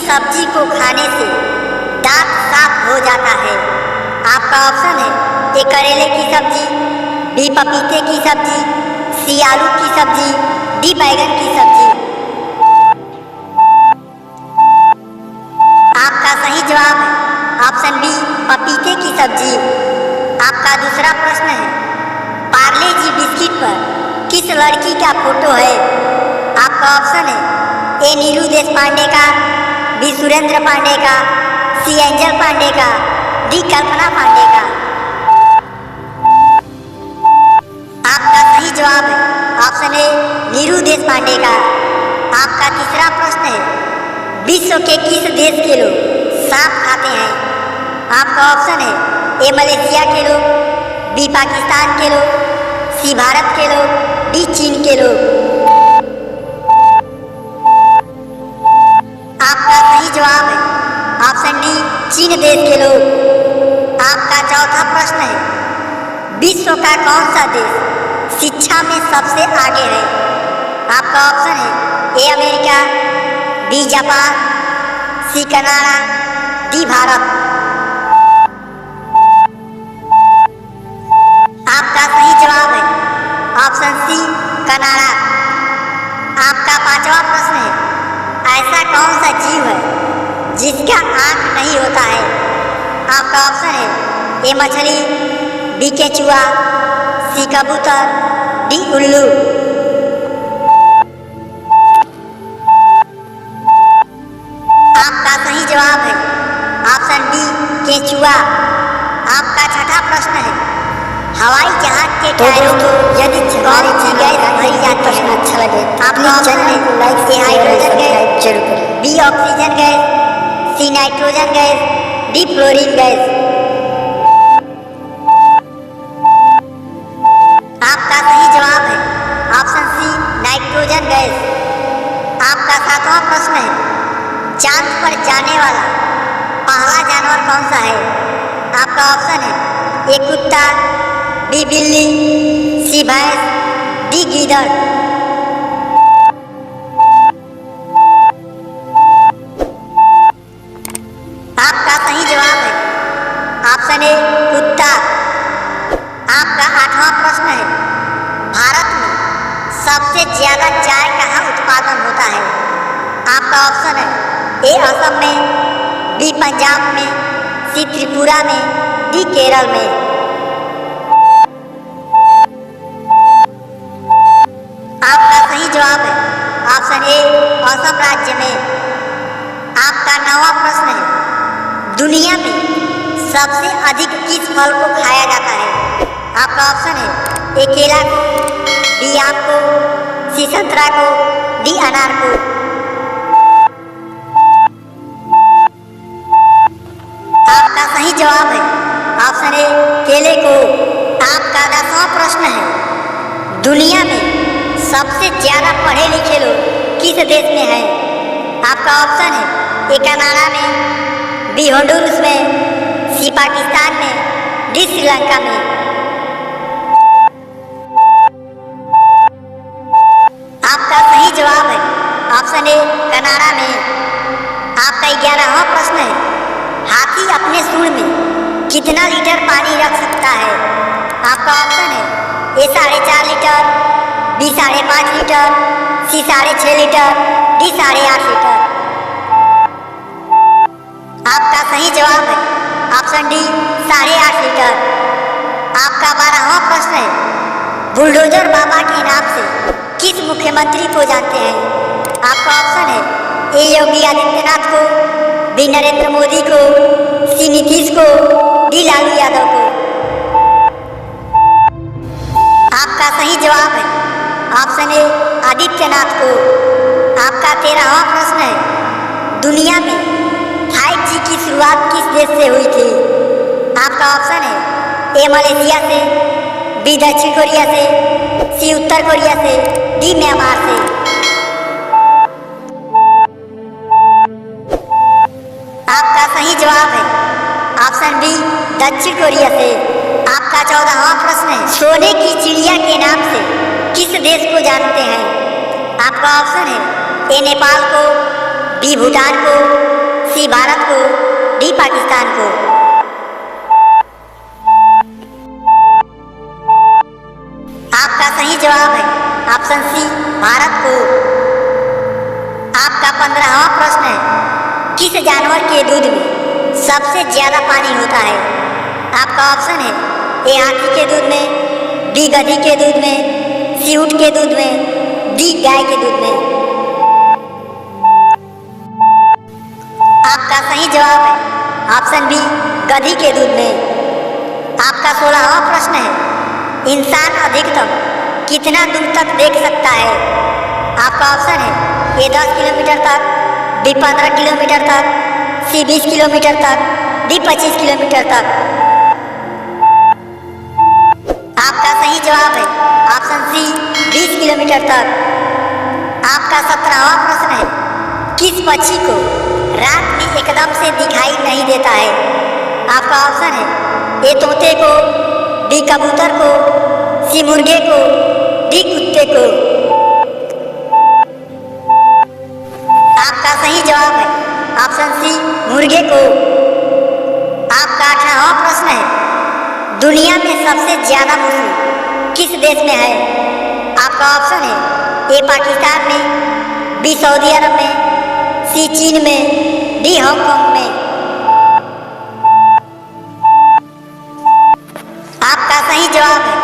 सब्जी को खाने से दांत साफ हो जाता है? आपका ऑप्शन है ए करेले की सब्जी, बी पपीते की सब्जी, सी आलू की सब्जी, डी बैगन की सब्जी। आपका सही जवाब है ऑप्शन बी पपीते की सब्जी। आपका दूसरा प्रश्न है पार्ले जी बिस्किट पर किस लड़की का फोटो है? आपका ऑप्शन है ए नीरू देशपांडे का, बी सुरेंद्र पांडे का, सी एंजल पांडे का, डी कल्पना पांडे का। आपका सही जवाब है ऑप्शन ए नीरू देशपांडे का। आपका तीसरा प्रश्न है विश्व के किस देश के लोग सांप खाते हैं? आपका ऑप्शन है ए मलेशिया के लोग, बी पाकिस्तान के लोग, सी भारत के लोग, डी चीन के लोग। आपका सही जवाब है ऑप्शन डी चीन देश के लोग। आपका चौथा प्रश्न है विश्व का कौन सा देश शिक्षा में सबसे आगे है? आपका ऑप्शन है A America, B Japan, C Canada, D Bharat. आपका सही जवाब है ऑप्शन सी कनाडा। आपका पांचवा प्रश्न है ऐसा कौन सा जीव है जिसका आंख नहीं होता है? आपका ऑप्शन है ए मछली, बी केचुआ, सी कबूतर, डी उल्लू। आपका सही जवाब है ऑप्शन डी केचुआ। आपका छठा प्रश्न है हवाई जहाज के टायरों को यदि कौन सी गैस भरी जाती है? अच्छा लगे आपका ऑप्शन है ए हाइड्रोजन गैस, जरूर करें, B oxygen gas, C nitrogen gas, D fluorine gas. आपका सही जवाब है ऑप्शन सी नाइट्रोजन गैस। आपका सातवां प्रश्न है चांद पर जाने वाला पहला जानवर कौन सा है? आपका ऑप्शन है ए कुत्ता, बी बिल्ली, सी भैंस, डी गीदड़। आपका सही जवाब है ऑप्शन ए कुत्ता। आपका आठवां प्रश्न है भारत में सबसे ज्यादा चाय कहाँ उत्पादन होता है? आपका ऑप्शन है ए असम में, बी पंजाब में, सी त्रिपुरा में, डी केरल में। आपका सही जवाब है ऑप्शन ए असम राज्य में। आपका नौवां प्रश्न है दुनिया में सबसे अधिक किस फल को खाया जाता है? आपका ऑप्शन है ए केला को, बी आम को, सी संतरा को, डी अनार को। आपका सही जवाब है ऑप्शन ए केले को। आपका 10वां प्रश्न है दुनिया में सबसे ज्यादा पढ़े लिखे लोग किस देश में हैं? आपका ऑप्शन है ए कनाडा में, बी होंडुरस में, सी पाकिस्तान में, डी श्रीलंका में। आपका सही जवाब है ऑप्शन ए कनाडा में। आपका 11वां प्रश्न है हाथी अपने सूंड में कितना लीटर पानी रख सकता है? आपका ऑप्शन है ए 4.5 लीटर, बी 5.5 लीटर, सी 6.5 लीटर, डी 8.5 लीटर। आपका सही जवाब है ऑप्शन डी 8.5 लीटर। आपका 12वां प्रश्न है बुलडोजर बाबा के नाम से किस मुख्यमंत्री को जानते हैं? आपका ऑप्शन है ए योगी आदित्यनाथ को, बी नरेंद्र मोदी को, सी नीतीश को, डी लालू यादव को। आपका सही जवाब है ऑप्शन ए आदित्यनाथ को। आपका 13वां प्रश्न है दुनिया में 5G की शुरुआत किस देश से हुई थी? आपका ऑप्शन है ए मलेशिया से, बी दक्षिण कोरिया से, सी उत्तर कोरिया से, डी म्यांमार से। आपका सही जवाब है ऑप्शन बी दक्षिण कोरिया से। आपका 14वां प्रश्न है सोने की चिड़िया के नाम से किस देश को जानते हैं? आपका ऑप्शन है ए नेपाल को, बी भूटान को, सी भारत को, डी पाकिस्तान को। आपका सही जवाब है ऑप्शन सी भारत को। आपका 15वां प्रश्न है, किस जानवर के दूध में सबसे ज्यादा पानी होता है? आपका ऑप्शन है ए हाथी के दूध में, बी गधी के दूध में, सी ऊंट के दूध में, डी गाय के दूध में। आपका सही जवाब है ऑप्शन बी गधी के दूध में। आपका 16वां प्रश्न है, इंसान अधिकतम कितना दूर तक देख सकता है? आपका ऑप्शन है ए 10 किलोमीटर तक, बी 15 किलोमीटर तक, सी 20 किलोमीटर तक, डी 25 किलोमीटर तक। आपका सही जवाब है ऑप्शन सी 20 किलोमीटर तक। आपका 17वां प्रश्न है, किस पक्षी को रात में एकदम से दिखाई नहीं देता है? आपका ऑप्शन है ए तोते को, बी कबूतर को, सी मुर्गे को, डी कुत्ते को। आपका सही जवाब है ऑप्शन सी मुर्गे को। आपका 18वां प्रश्न है, दुनिया में सबसे ज्यादा मुस्लिम किस देश में है? आपका ऑप्शन है ए पाकिस्तान में, बी सऊदी अरब में, सी चीन में, डी हांगकांग में। आपका सही जवाब है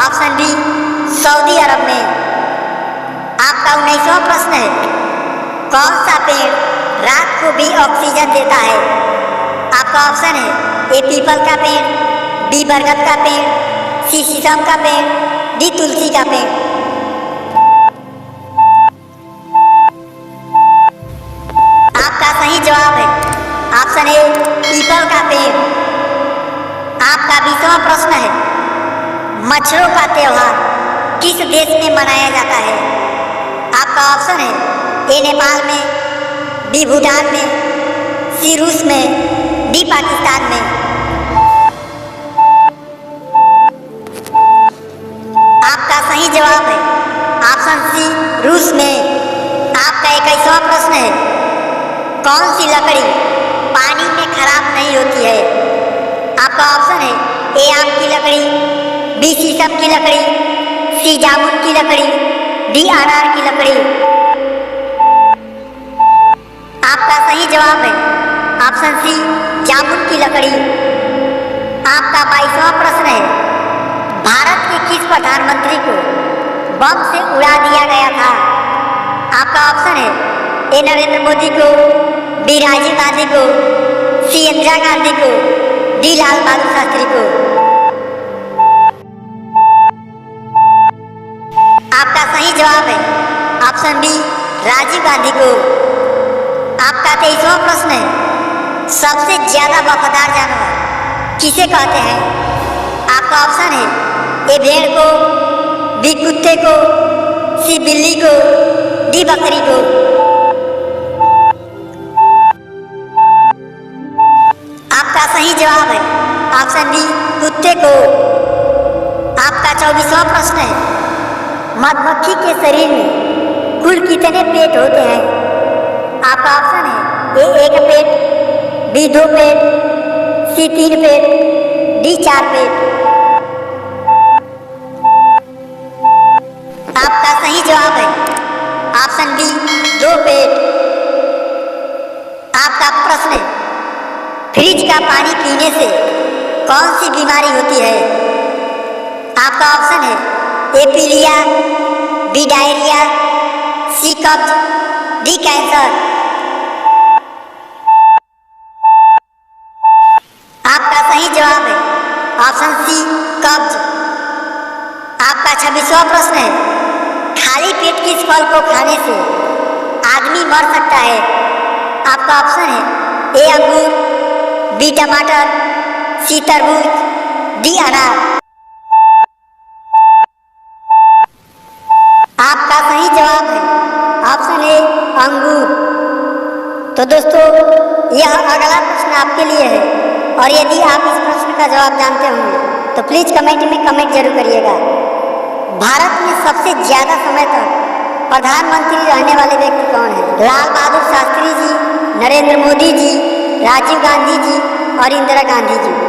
ऑप्शन बी सऊदी अरब में। आपका 19वां प्रश्न है, कौन सा पेड़ रात को भी ऑक्सीजन देता है? आपका ऑप्शन है ए पीपल का पेड़, बी बरगद का पेड़, सी शीशम का पेड़, डी तुलसी का पेड़। आपका सही जवाब है ऑप्शन ए पीपल का पेड़। आपका 20वां प्रश्न है, मच्छरों का त्योहार किस देश में मनाया जाता है? आपका ऑप्शन है ए नेपाल में, बी भूटान में, सी रूस में, डी पाकिस्तान में। आपका सही जवाब है ऑप्शन सी रूस में। आपका 21वां प्रश्न है, कौन सी लकड़ी पानी में खराब नहीं होती है? आपका ऑप्शन है ए आम की लकड़ी, बी शीशम की लकड़ी, सी जामुन की लकड़ी, डी अनार की लकड़ी। आपका सही जवाब है ऑप्शन सी जामुन की लकड़ी। आपका 22वां प्रश्न है, भारत के किस प्रधानमंत्री को बम से उड़ा दिया गया था? आपका ऑप्शन है ए नरेंद्र मोदी को, बी राजीव गांधी को, सी इंदिरा गांधी को, डी लाल बहादुर शास्त्री को। आपका सही जवाब है ऑप्शन बी राजीव गांधी को। आपका 23वां प्रश्न है, सबसे ज्यादा वफादार जानवर किसे कहते हैं? आपका ऑप्शन है ए भेड़ को, बी कुत्ते को, सी बिल्ली को, डी बकरी को। आपका सही जवाब है ऑप्शन बी कुत्ते को। आपका 24वां प्रश्न है, मधुमक्खी के शरीर में कुल कितने पेट होते हैं? आपका ऑप्शन है ए 1 पेट, बी 2 पेट, सी 3 पेट, डी 4 पेट। आपका सही जवाब है ऑप्शन बी 2 पेट। आपका प्रश्न है, फ्रिज का पानी पीने से कौन सी बीमारी होती है? आपका ऑप्शन है ए पीलिया, बी डायरिया, सी कब्ज, डी कैंसर। आपका सही जवाब है ऑप्शन सी कब्ज। आपका 26वां प्रश्न है, खाली पेट किस फल को खाने से आदमी मर सकता है? आपका ऑप्शन है ए अंगूर, बी टमाटर, सी तरबूज, डी अनार। आपका सही जवाब है ऑप्शन ए अंगूर। तो दोस्तों, यह अगला प्रश्न आपके लिए है और यदि आप इस प्रश्न का जवाब जानते होंगे तो प्लीज कमेंट में कमेंट जरूर करिएगा। भारत में सबसे ज्यादा समय तक प्रधानमंत्री रहने वाले व्यक्ति कौन है? लाल बहादुर शास्त्री जी, नरेंद्र मोदी जी, राजीव गांधी जी और इंदिरा गांधी जी।